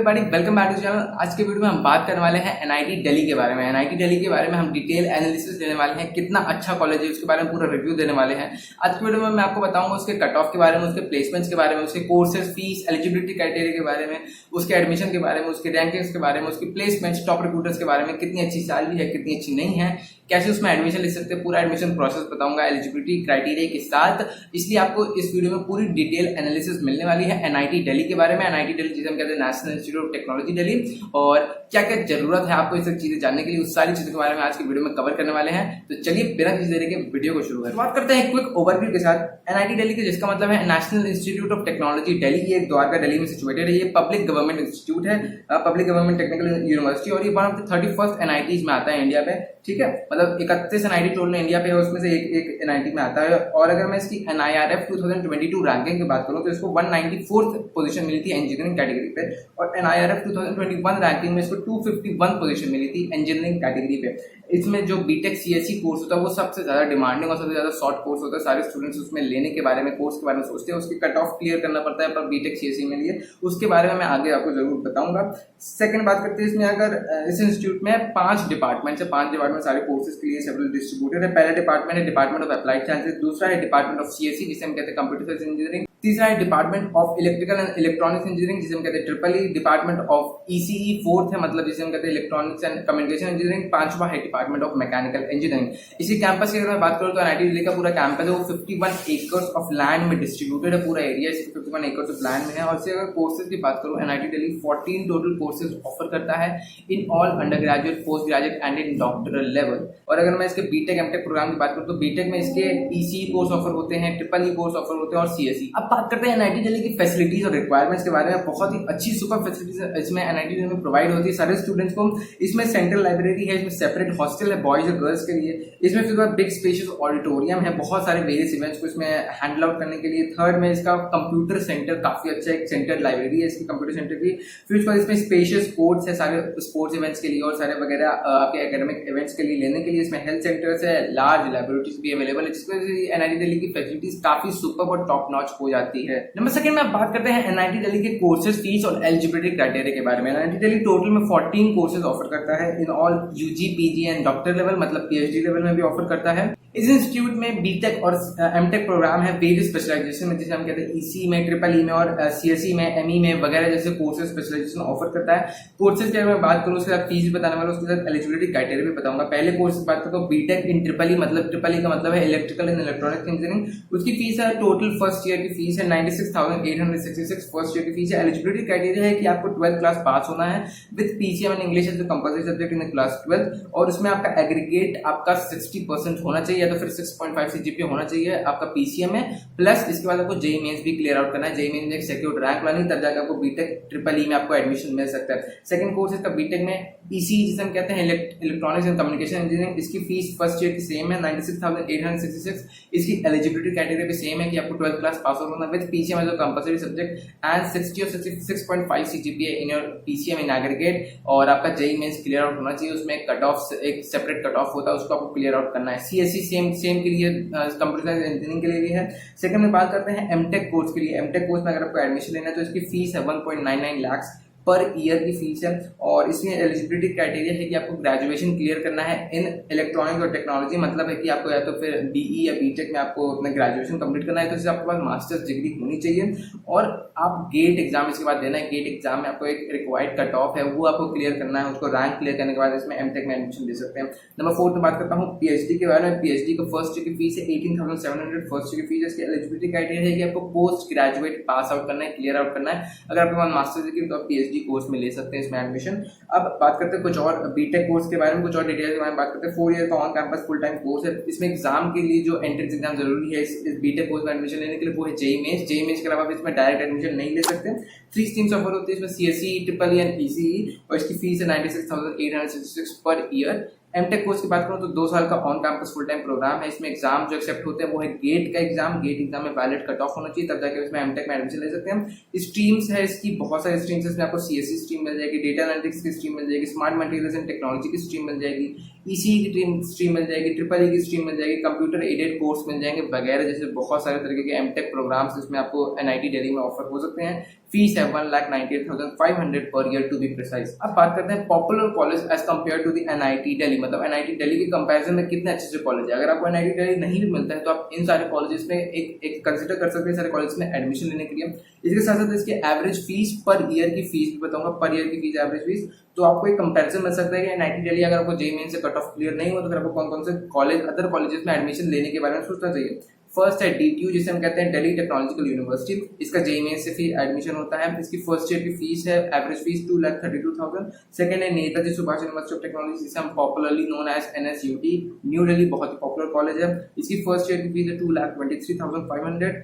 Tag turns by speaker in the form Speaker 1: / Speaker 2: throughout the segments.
Speaker 1: Everybody, welcome back to channel. आज के video में हम बात करने वाले हैं एनआईटी दिल्ली के बारे में। एनआईटी दिल्ली के बारे में हम डिटेल एनालिसिस देने वाले हैं, कितना अच्छा कॉलेज है उसके बारे में पूरा रिव्यू देने वाले हैं। आज के वीडियो में मैं आपको बताऊंगा उसके कट ऑफ के बारे में, उसके प्लेसमेंट्स के बारे में, उसके कोर्सेज, फीस, एलिजिबिलिटी क्राइटेरिया के बारे में, उसके एडमिशन के बारे में, उसके रैंकिंग्स के बारे में, उसके प्लेसमेंट्स, टॉप रिक्रूटर्स के बारे में, कितनी अच्छी सैलरी है, कितनी अच्छी नहीं है, कैसे उसमें एडमिशन ले सकते हैं, पूरा एडमिशन प्रोसेस बताऊंगा एलिजिबिलिटी क्राइटेरिया के साथ। इसलिए आपको इस वीडियो में पूरी डिटेल एनालिसिस मिलने वाली है एनआईटी दिल्ली के बारे में। एनआईटी दिल्ली जिसे हम कहते हैं national Institute of technology Delhi, और क्या क्या जरूरत है आपको ये सब चीजें जानने के लिए, उस सारी चीजों के बारे में आज की वीडियो में कवर करने वाले हैं। तो चलिए बिना किसी देरी के वीडियो को शुरू करें। बात करते हैं क्विक ओवरव्यू के साथ एनआईटी दिल्ली के, जिसका मतलब है national Institute of technology Delhi. ये द्वारका दिल्ली में सिचुएटेड है। ये पब्लिक गवर्नमेंट इंस्टीट्यूट है, पब्लिक गवर्नमेंट टेक्निकल यूनिवर्सिटी, और ये one of the 31st NITs में आता है इंडिया पे। ठीक है, मतलब 31 एनआईटी टोटल इंडिया पे है, उसमें से एक एनआईटी में आता है। और अगर मैं इसकी NIRF 2022 रैंकिंग की बात करूं तो इसको 194th पोजीशन मिली थी इंजीनियरिंग कैटेगरी पे, और NIRF 2021 रैंकिंग में इसको 251 पोजीशन मिली थी इंजीनियरिंग कैटेगरी पे। इसमें जो बीटेक सीएससी कोर्स होता है वो सबसे ज्यादा डिमांडिंग और सबसे ज्यादा शॉर्ट कोर्स होता है। सारे स्टूडेंट्स उसमें लेने के बारे में, कोर्स के बारे में सोचते हैं। उसके कट ऑफ क्लियर करना पड़ता है पर बीटेक सीएससी में लिए, उसके बारे में मैं आगे आपको जरूर बताऊंगा। सेकंड बात करते हैं इसमें, अगर इस इंस्टीट्यूट में 5 डिपार्टमेंट है, 5 डिपार्टमेंट सारे कोर्सेज के लिए सेपरेट डिस्ट्रीब्यूटेड है। पहला डिपार्टमेंट है डिपार्टमेंट ऑफ अप्लाइड साइंसेज, दूसरा है डिपार्टमेंट ऑफ सीएससी जिसे हम कहते हैं कंप्यूटर साइंस इंजीनियरिंग, तीसरा है department of electrical and electronics engineering जिसे हम कहते हैं triple, department of ECE fourth है, मतलब जिसे हम कहते हैं इलेक्ट्रॉनिक्स एंड कम्युनिकेशन इंजीनियरिंग, पांचवा है डिपार्टमेंट ऑफ मैकेनिकल इंजीनियरिंग। इसी कैंपस की अगर मैं बात करूं तो एनआईटी दिल्ली का पूरा कैंपस है वो 51 एकर्स ऑफ लैंड में डिस्ट्रीब्यूटेड है। पूरा एरिया इसके 51 एकर्स ऑफ लैंड में है। और इससे अगर कोर्सेज की बात करूं, NIT Delhi 14 total courses offer करता है in all under graduate, post graduate and in doctoral level. और अगर मैं इसके बीटेक एमटेक प्रोग्राम की बात करूं तो बीटेक में इसके ईसीई कोर्स ऑफर होते हैं, ट्रिपल ई कोर्स ऑफर होते हैं और सीएससी। अब बात करते हैं एनआईटी दिल्ली की फैसिलिटीज और रिक्वायरमेंट्स के बारे में। बहुत ही अच्छी सुपर फैसिलिटीज इसमें एनआईटी दिल्ली में प्रोवाइड होती है सारे स्टूडेंट्स को। इसमें सेंट्रल लाइब्रेरी है, इसमें सेपरेट हॉस्टल है बॉयज और गर्ल्स के लिए, इसमें फिर बिग स्पेशियस ऑडिटोरियम है, बहुत सारे वेरियस इवेंट्स को इसमें हैंडल आउट करने के लिए। थर्ड में इसका कंप्यूटर सेंटर काफी अच्छा एक सेंटर लाइब्रेरी है इसकी कंप्यूटर सेंटर की। फिर उसके बाद इसमें स्पेशियस कोर्ट्स है सारे स्पोर्ट्स इवेंट्स के लिए और सारे वगैरह आपके एकेडमिक इवेंट्स के लिए लेने के लिए। इसमें हेल्थ सेंटर्स है, लार्ज लैबोरेटरीज भी अवेलेबल है, जिसकी वजह से एनआईटी दिल्ली की फैसिलिटीज काफी सुपर और टॉप नॉच हो जाती है। नंबर सेकंड में बात करते हैं एनआईटी दिल्ली के कोर्सेज, फीस और एलिजिबिलिटी क्राइटेरिया के बारे में। एनआईटी दिल्ली टोटल में 14 कोर्सेज ऑफर करता है in all UG, PG and doctor level, मतलब पीएचडी लेवल में भी ऑफर करता है। इस इंस्टीट्यूट में बीटेक और एमटेक प्रोग्राम है वेरियस स्पेशलाइजेशन में, जिसे हम कहते हैं ईसी में, ट्रिपल ई में और सीएससी में, एमई में वगैरह जैसे कोर्सेज स्पेशलाइजेशन ऑफर करता है। कोर्सेज की अगर मैं बात करूं उसके साथ फीस बताने वाला, उसके साथ एलिजिबिलिटी क्राइटेरिया भी बताऊंगा। पहले कोर्स की बात करूं तो बीटेक इन ट्रिपल ई, मतलब ट्रिपल ई का मतलब है इलेक्ट्रिकल एंड इलेक्ट्रॉनिक्स इंजीनियरिंग। उसकी फीस है टोटल फर्स्ट ईयर की फीस है 96,866 फर्स्ट ईयर की फीस है। एलिजिबिलिटी क्राइटेरिया है कि आपको 12th क्लास पास होना है with PCM and English as compulsory subject in class 12, और उसमें आपका एग्रीगेट आपका 60% होना चाहिए या तो फिर 6.5 सीजीपीए होना चाहिए आपका पीसीएम में। प्लस इसके बाद आपको जेईई मेंस भी क्लियर आउट करना है, जेईई मेंस में एक सिक्योर्ड रैंक लानी, तब जाकर आपको बीटेक ट्रिपल ई में आपको एडमिशन मिल सकता है। सेकंड कोर्स इसका बीटेक में ईसी जिसे हम कहते हैं इलेक्ट्रॉनिक्स एंड कम्युनिकेशन इंजीनियरिंग, इसकी फीस फर्स्ट ईयर की सेम है 96,866। इसकी एलिजिबिलिटी क्राइटेरिया भी सेम है कि आपको 12th क्लास पास होना with PCM as a compulsory subject and 60 और 6.5 CGPA in your PCM in aggregate, और आपका जेईई मेंस क्लियर आउट होना चाहिए। उसमें कट ऑफ, एक सेपरेट कट ऑफ होता है, उसको आपको क्लियर आउट करना है। सीएससी सेम के लिए, कंप्यूटर साइंस इंजीनियरिंग के लिए भी है। सेकंड में बात करते हैं एमटेक कोर्स के लिए। एमटेक कोर्स में अगर आपको एडमिशन लेना है तो इसकी फीस है 1.99 लाख पर ईयर की फीस है। और इसमें एलिजिबिलिटी क्राइटेरिया है कि आपको ग्रेजुएशन क्लियर करना है इन इलेक्ट्रॉनिक्स और टेक्नोलॉजी, मतलब है कि आपको या तो फिर बीई या बीटेक में आपको अपना ग्रेजुएशन कंप्लीट करना है, तो इससे आपके पास मास्टर्स डिग्री होनी चाहिए। और आप गेट एग्जाम इसके बाद देना है। गेट एग्जाम में आपको एक रिक्वायर्ड कट ऑफ है, वो आपको क्लियर करना है। उसको रैंक क्लियर करने के बाद इसमें एमटेक में एडमिशन ले सकते हैं। नंबर 4 में बात करता हूँ पीएचडी के बारे में। पीएचडी का फर्स्ट ईयर की फीस है 18,700 फर्स्ट ईयर की फीस है। इसकी एलिजिबिलिटी क्राइटेरिया है कि आपको पोस्ट ग्रेजुएट पास आउट करना है, क्लियर आउट करना है। अगर आपके पास मास्टर्स डिग्री तो आप पीएचडी कोर्स में ले सकते हैं इसमें एडमिशन। अब बात करते हैं कुछ और बीटेक कोर्स के बारे में, कुछ और डिटेल्स के बारे में बात करते हैं। 4 ईयर का on campus full time course है। इसमें एग्जाम के लिए जो एंट्रेंस एग्जाम जरूरी है इस बीटेक कोर्स में एडमिशन लेने के लिए वो है जेईई मेंस। जेईई मेंस के अलावा इसमें डायरेक्ट एडमिशन नहीं ले सकते। 3 स्ट्रीम्स ऑफर होती है इसमें, CSC, triple E and ECE, और इसकी फीस है 96,866 पर ईयर। एमटेक कोर्स की बात करूं तो 2 साल का on campus full time programme है। इसमें एग्जाम जो एक्सेप्ट होते हैं वो है गेट का एग्जाम। गेट एग्जाम में वैलिड कट ऑफ होना चाहिए, तब जाकर इसमें एमटेक में एडमिशन ले सकते हैं। स्ट्रीम्स है इसकी, बहुत सारी स्ट्रीम्स है। इसमें आपको सीएससी स्ट्रीम मिल जाएगी, डेटा एनालिटिक्स की स्ट्रीम मिल जाएगी, स्मार्ट मटेरियल्स एंड टेक्नोलॉजी की स्ट्रीम मिल जाएगी, ईसीई की स्ट्रीम मिल जाएगी, ट्रिपल ई की स्ट्रीम मिल जाएगी, कंप्यूटर एडेड कोर्स मिल जाएंगे वगैरह, जैसे बहुत सारे तरीके के एमटेक प्रोग्राम्स इसमें आपको एनआईटी दिल्ली में ऑफर हो सकते हैं। फीस है 1,98,500 per year to be precise. अब बात करते हैं popular college as compare to the NIT Delhi, मतलब एनआईटी दिल्ली के कंपैरिजन में कितने अच्छे से कॉलेज है। अगर आपको एनआईटी दिल्ली नहीं भी मिलता है तो आप इन सारे कॉलेजेस में एक कंसिडर कर सकते हैं सारे कॉलेज में एडमिशन लेने के लिए। इसके साथ साथ इसके एवरेज फीस पर ईयर की फीस भी बताऊंगा, पर ईयर की फीस एवरेज फीस, तो आपको एक कंपैरिजन मिल सकता है कि एनआईटी दिल्ली अगर आपको जेईई मेन से कट ऑफ क्लियर नहीं हो तो फिर आपको कौन कौन से कॉलेज अदर कॉलेजेस में एडमिशन लेने के बारे में सोचना चाहिए। फर्स्ट है डीटीयू, जिसे हम कहते हैं दिल्ली टेक्नोलॉजिकल यूनिवर्सिटी। इसका जेईई मेन से फी एडमिशन होता है। इसकी फर्स्ट ईयर की फीस है एवरेज फीस 2,32,000। सेकंड है Netaji Subhash University of Technology, जिसे हम popularly known as NSUT, New Delhi, बहुत ही पॉपुलर कॉलेज है। इसकी फर्स्ट ईयर की फीस है 2,23,500।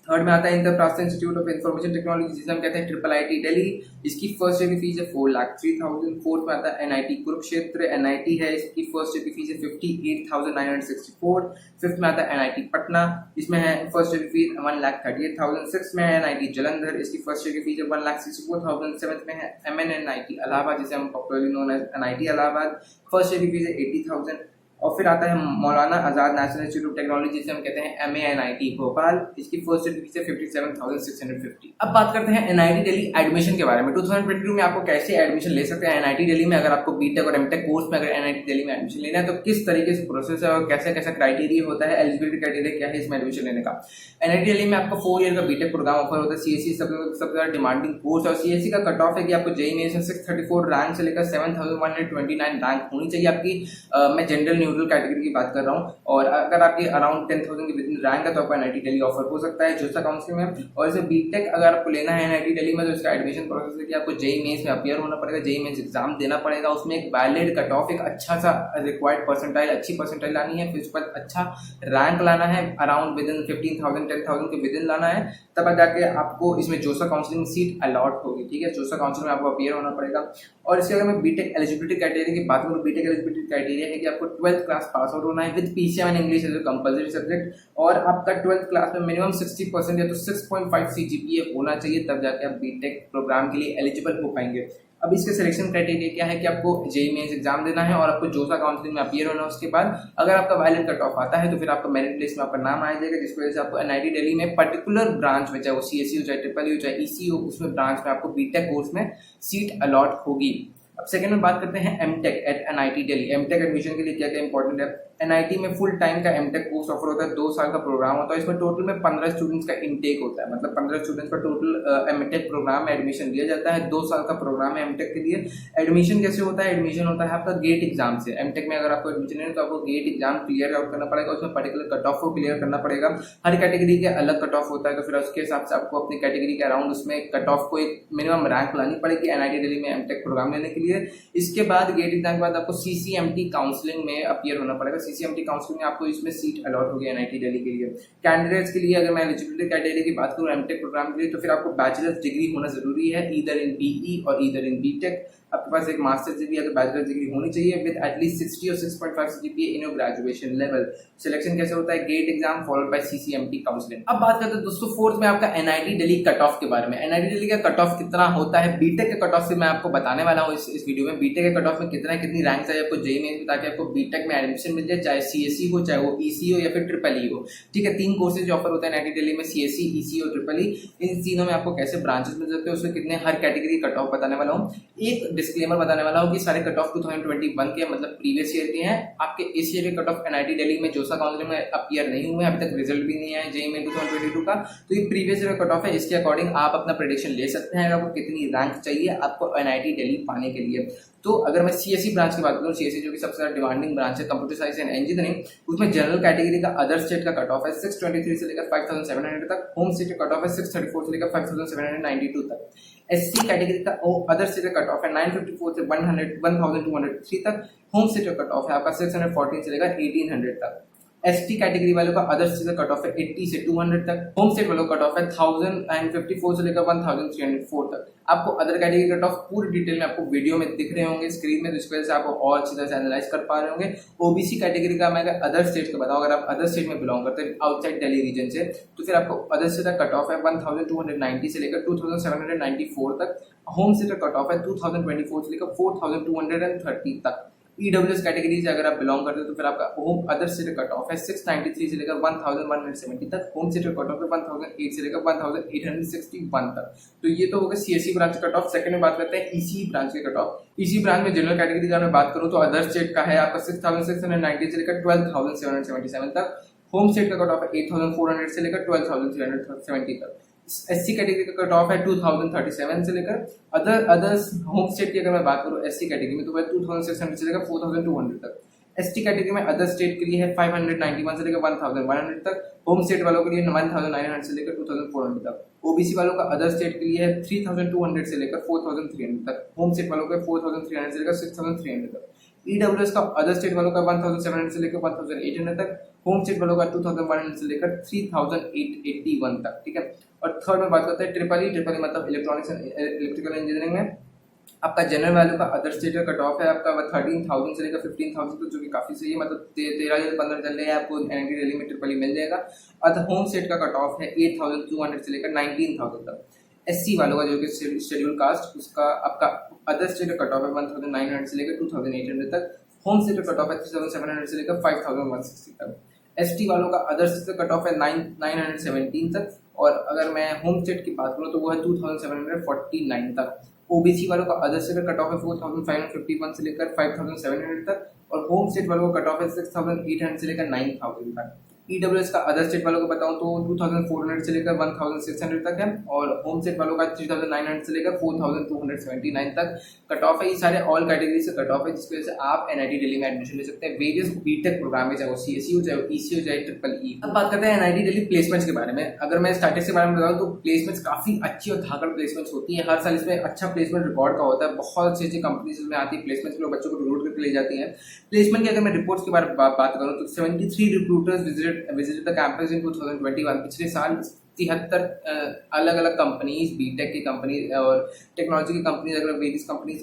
Speaker 1: थर्ड में आता है Indraprastha institute of information technology, जिसे हम कहते हैं ट्रिपल आईटी दिल्ली। इसकी फर्स्ट ईयर की फीस है 4,03,000। फोर्थ में आता है एनआईटी कुरुक्षेत्र, एनआईटी है, इसकी फर्स्ट ईयर की फीस है 58,964। फिफ्थ में आता है एनआईटी पटना, इसमें है फर्स्ट ईयर की फीस 1,38,000। सिक्स में है एनआईटी जलंधर, इसकी फर्स्ट ईयर की फीस है 1,64,000। सेवंथ में है एमएनएनआईटी इलाहाबाद, जिसे हम popularly known as NIT Allahabad, first year की फीस है 80,000। और फिर आता है Maulana Azad National Institute of Technology, जिसे हम कहते हैं एमएएनआईटी भोपाल, इसकी फर्स्ट ईयर की फीस है 57,650। अब बात करते हैं एनआईटी दिल्ली एडमिशन के बारे में। 2022 में आपको कैसे एडमिशन ले सकते हैं एनआईटी दिल्ली में। अगर आपको बीटेक और एमटेक कोर्स में अगर एनआईटी दिल्ली में एडमिशन लेना है तो किस तरीके से प्रोसेस है और कैसा कैसा क्राइटेरिया होता है, एलिजिबिलिटी क्राइटेरिया क्या है इसमें एडमिशन लेने का। एनआईटी दिल्ली में आपको 4 ईयर का बीटेक प्रोग्राम ऑफर होता है। सीएससी सबसे ज्यादा डिमांडिंग कोर्स, और सीएससी का कट ऑफ है कि आपको जेईई मेंस में 634 रैंक से लेकर 7,129 रैंक होनी चाहिए आपकी। मैं जनरल न्यूट्रल कैटेगरी की बात कर रहा हूँ, और अगर आपकी अराउंड 10,000 की रैंक है तो आपको एनआईटी दिल्ली ऑफर हो सकता है जोसा काउंसिल में। और इसे बीटेक अगर आपको लेना है एनआईटी दिल्ली में तो इसका एडमिशन प्रोसेस है कि आपको जेईई मेंस में अपीयर होना पड़ेगा, जेईई मेंस एग्जाम देना पड़ेगा, उसमें एक वैलिड कट ऑफ, एक अच्छा सा रिक्वायर्ड परसेंटाइल, अच्छी परसेंटाइल लानी है, फिर उस पर अच्छा रैंक लाना है, अराउंड विद इन 15,000 10,000 के विद इन लाना है, तब जाके आपको इसमें जोसा काउंसिल में सीट अलॉट होगी। ठीक है, जोसा काउंसिल में आपको अपीयर होना पड़ेगा। और इसके अगर मैं बीटेक एलिजिबिलिटी क्राइटेरिया की बात करूँ, बीटेक एलिजिबिलिटी क्राइटेरिया है कि आपको 12th क्लास पास आउट होना है with PCM English as a compulsory subject, और आपका 12th क्लास में मिनिमम 60% या तो 6.5 सीजीपीए होना चाहिए, तब जाके आप बीटेक प्रोग्राम के लिए एलिजिबल हो पाएंगे। अब इसके सिलेक्शन क्राइटेरिया क्या है कि आपको जेईई मेंस एग्जाम देना है और आपको जोसा काउंसिलिंग में अपीयर होना है। उसके बाद अगर आपका वैलिड कट ऑफ आता है तो फिर आपका मेरिट लिस्ट में आपका नाम आ जाएगा, जिसकी वजह से आपको एनआईटी दिल्ली में पर्टिकुलर ब्रांच में, चाहे वो सीएससी हो, चाहे ट्रिपल ई हो, चाहे ईसी हो, उसमें ब्रांच में आपको बीटेक कोर्स में सीट अलॉट होगी। अब सेकंड में बात करते हैं MTech at NIT Delhi. MTech admission के लिए क्या क्या इंपॉर्टेंट है। एनआईटी में फुल टाइम का एमटेक कोर्स ऑफर होता है, 2 साल का प्रोग्राम होता है। इसमें टोटल में 15 स्टूडेंट्स का इनटेक होता है, मतलब 15 स्टूडेंट्स का टोटल एमटेक प्रोग्राम में एडमिशन दिया जाता है। 2 साल का प्रोग्राम है एमटेक के लिए। एडमिशन कैसे होता है, एडमिशन होता है आपका गेट एग्जाम से। एमटेक में अगर आपको एडमिशन लेना है तो आपको गेट एग्जाम क्लियर आउट करना पड़ेगा, उसमें पर्टिकुलर कट ऑफ को क्लियर करना पड़ेगा। हर कैटेगरी के अलग कट ऑफ होता है, तो फिर उसके हिसाब से आपको अपनी कैटेगरी के अराउंड उसमें कट ऑफ को एक मिनिमम रैंक लानी पड़ेगी एनआईटी दिल्ली में एमटेक प्रोग्राम लेने के लिए। इसके बाद गेट एग्जाम के बाद आपको सीसीएमटी काउंसलिंग में अपीयर होना पड़ेगा। सीसीएमटी काउंसलिंग में आपको इसमें सीट अलॉट होगी एनआईटी दिल्ली के लिए। कैंडिडेट्स के लिए अगर मैं एलिजिबिलिटी क्राइटेरिया की बात करूं एमटेक प्रोग्राम के लिए, तो फिर आपको बैचलर्स डिग्री होना जरूरी है, ईदर इन बीई और ईदर इन बीटेक। आपके पास एक मास्टर्स डिग्री या तो बैचलर्स डिग्री होनी चाहिए विद एटलीस्ट 60 और 6.5 CGPA in your graduation level. Selection कैसे होता है, GATE exam followed by CCMT counselling. अब बात करते हैं दोस्तों फोर्थ में आपका एनआईटी दिल्ली कट ऑफ के बारे में। एनआईटी दिल्ली का कट ऑफ कितना होता है, बीटेक के कट ऑफ से मैं आपको बताने वाला हूँ इस वीडियो में। बीटेक के कट ऑफ में कितनी रैंक चाहिए आपको जेईई में, ताकि आपको बीटेक में एडमिशन मिल जाए, चाहे सीएससी हो, चाहे वो ईसी हो या फिर ट्रिपल ई हो। ठीक है, 3 कोर्सेज ऑफर होते हैं एनआईटी दिल्ली में, सीएससी, ईसी और ट्रिपल ई। इन तीनों में आपको कैसे ब्रांचेस मिल सकते हैं, उसमें कितने हर कैटेगरी कट ऑफ बताने वाला हूँ। एक डिस्क्लेमर बताने वाला हूँ कि सारे कट ऑफ 2021 के मतलब प्रीवियस ईयर के हैं। आपके इस ईयर के कट ऑफ एनआईटी दिल्ली में जोसा काउंसिलिंग में अपीयर नहीं हुए, अभी तक रिजल्ट भी नहीं आया जेईई में 2022 का, तो ये प्रीवियस ईयर का कट ऑफ है। इसके अकॉर्डिंग आप अपना प्रेडिक्शन ले सकते हैं आपको कितनी रैंक चाहिए आपको एनआईटी दिल्ली पाने के लिए। तो अगर मैं सीएससी ब्रांच की बात करूँ, सीएससी जो कि सबसे ज्यादा डिमांडिंग ब्रांच है कंप्यूटर साइंस एंड इंजीनियरिंग, उसमें जनरल कैटेगरी का अदर स्टेट का कट ऑफ है 623 से लेकर 5700 तक। होम स्टेट का कट ऑफ है 634 से लेकर 5792 तक। एससी कैटेगरी का अदर स्टेट का कट ऑफ है 954 से 1203 तक। होम स्टेट का कट ऑफ है आपका 614 से लेकर 1800 तक। एसटी कैटेगरी वालों का अदर स्टेट का कट ऑफ है 80 से 200 तक। होम स्टेट वालों का कट ऑफ है 1054 से लेकर 1304 तक। आपको अदर कैटेगरी कट ऑफ पूरी डिटेल में आपको वीडियो में दिख रहे होंगे स्क्रीन में, तो इस वजह से आपको और अच्छी तरह से एनालाइज कर पा रहे होंगे। ओबीसी कैटेगरी का मैं अगर अदर स्टेट का बताऊं, अगर आप अदर स्टेट में बिलोंग करते हैं आउटसाइड दिल्ली रीजन से, तो फिर आपको अदर स्टेट का कट ऑफ है 1290 से लेकर 2794 तक। होम स्टेट का कट ऑफ है 2024 से लेकर 4230 तक। ईडब्ल्यूएस कैटेगरी से अगर आप बिलोंग करते हो तो फिर आपका home other state cut off है 693 से लेकर 1170 तक, होम स्टेट कट ऑफ है 1008 से लेकर 1861 तक। तो ये तो होगा CSC branch cut off. Second में बात करते हैं ईसी ब्रांच के कट ऑफ। ईसी ब्रांच में जनरल कैटेगरी का मैं बात करूं तो अदर स्टेट का है आपका 6690 से लेकर 12777 तक, होम स्टेट का कट ऑफ है 8400 से लेकर 12370 तक। एससी कैटेगरी का कट ऑफ है 2037 से लेकर अदर्स होम स्टेट की अगर मैं बात करूं एससी कैटेगरी में तो वह 2600 से लेकर 4200 तक। एसटी कैटेगरी में अदर स्टेट के लिए है 591 से लेकर 1100 तक, होम स्टेट वालों के लिए 1900 से लेकर 2400 तक। ओबीसी वालों का अदर स्टेट के लिए है 3200 से लेकर 4300 तक, होम स्टेट वालों का 4300 से लेकर 6300 तक। ईडब्ल्यूएस का अदर स्टेट वालों का 1700 से लेकर 1800 तक, होम स्टेट वालों का 2100 से लेकर 3881 तक, ठीक है। और थर्ड में बात करते हैं ट्रिपल ई मतलब इलेक्ट्रॉनिक्स एंड इलेक्ट्रिकल इंजीनियरिंग में आपका जनरल वैल्यू का अदर स्टेट का कट ऑफ है आपका 13,000 से लेकर 15,000 तक, जो कि काफी सही है, मतलब 13 या 15 चल रहे हैं आपको एनआईटी दिल्ली में ट्रिपल ई मिल जाएगा। अदर होम स्टेट का कट ऑफ है 8,200 से लेकर 19,000 तक। एससी वालों का जो कि शेड्यूल कास्ट उसका आपका अदर स्टेट का कट ऑफ है 1,900 से लेकर 2,800 तक, होम स्टेट का कट ऑफ है 3,700 से लेकर 5,160 तक। एसटी वालों का अदर स्टेट का कट ऑफ है 917 तक, और अगर मैं होम स्टेट की बात करूँ तो वो है 2,749 तक। ओबीसी वालों का अदर स्टेट कट ऑफ है 4,551 से लेकर 5,700 तक, और होम स्टेट वालों का कट ऑफ है 6,800 से लेकर 9,000 तक। ईडब्ल्यूएस का अदर स्टेट वालों को बताऊं तो 2,400 से लेकर 1,600 तक है, और होम स्टेट वालों का 3,900 से लेकर 4,279 तक कट ऑफ है। ये सारे ऑल कैटेगरी से कट ऑफ है, जिसकी वजह से आप एनआईटी दिल्ली में एडमिशन ले सकते हैं वेरियस बीटेक प्रोग्राम में, चाहे वो सीएससी हो, चाहे वो ईसी हो, चाहे ट्रिपल ई। अब बात करते हैं एनआईटी दिल्ली प्लेसमेंट्स के बारे में। अगर मैं स्टैटिस्टिक्स के बारे में बताऊं तो प्लेसमेंट्स काफी अच्छी और धाकड़ प्लेसमेंट्स होती है। हर साल इसमें अच्छा प्लेसमेंट रिकॉर्ड का होता है, बहुत अच्छी अच्छी कंपनीज में आती है प्लेसमेंट्स, लोग बच्चों को रिक्रूट करके ले जाती है। प्लेसमेंट की अगर मैं रिपोर्ट्स के बारे में बात करूँ तो 73 रिक्रूटर्स विजिटेड द कैंपस इन 2021। पिछले साल 73 अलग अलग कंपनीज, बीटेक की कंपनी और टेक्नोलॉजी की कंपनीज, अगर वेरियस कंपनीज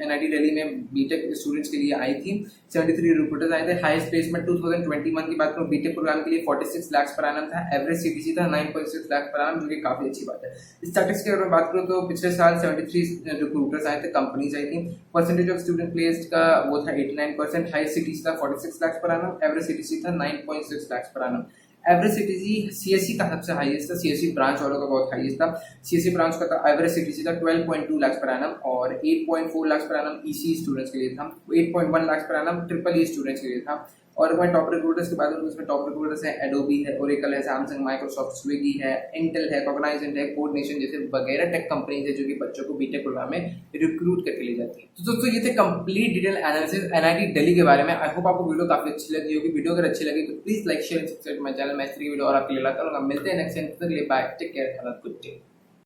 Speaker 1: एनआईटी दिल्ली में बीटेक स्टूडेंट्स के लिए आई थी। 73 रिक्रूटर्स आए थे। हाईएस्ट प्लेसमेंट 2021 की बात करूँ बीटेक प्रोग्राम के लिए 46 लाख पर एनम था। एवरेज सीटीसी था 9.6 लाख पर एनम, जो कि काफी अच्छी बात है। स्टैटिस्टिक्स की अगर मैं बात करूँ तो पिछले साल 73 रिक्रूटर्स आए थे, कंपनीज आई थी। परसेंटेज ऑफ स्टूडेंट प्लेस्ड का वो था 89%। हाईएस्ट सीटीसी था 46 lakh per annum, average CTC था 9.6 lakh per annum. Average CTC CSC का सबसे हाईएस्ट था, सीएससी ब्रांच वालों का बहुत हाईएस्ट था। सीएससी ब्रांच का एवरेज सीटीसी था 12.2 लाख पर एनम, और 8.4 lakh per annum EC students के लिए था, 8.1 lakh per annum triple E students के लिए था। और मैं टॉप रिक्रूटर्स की बात करूँ तो उसमें टॉप रिक्रूटर्स है एडोबी है, ओरेकल है, सैमसंग, माइक्रोसॉफ्ट, स्विगी है, इंटेल है, कॉग्नाइजेंट है, कोड नेशन जैसे वगैरह टेक कंपनीज है जो कि बच्चों को बीटेक प्रोग्राम में रिक्रूट करके ले जाती है। तो दोस्तों ये थे complete detail analysis NIT Delhi के बारे में। आई होप आपको वीडियो काफी अच्छी लगी होगी। वीडियो अगर अच्छी लगी तो please like share subscribe my channel. मैं इस तरह की वीडियो और आपके लिए लाता रहूंगा। मिलते हैं नेक्स्ट टाइम, तब तक के लिए bye, take care, have a good day.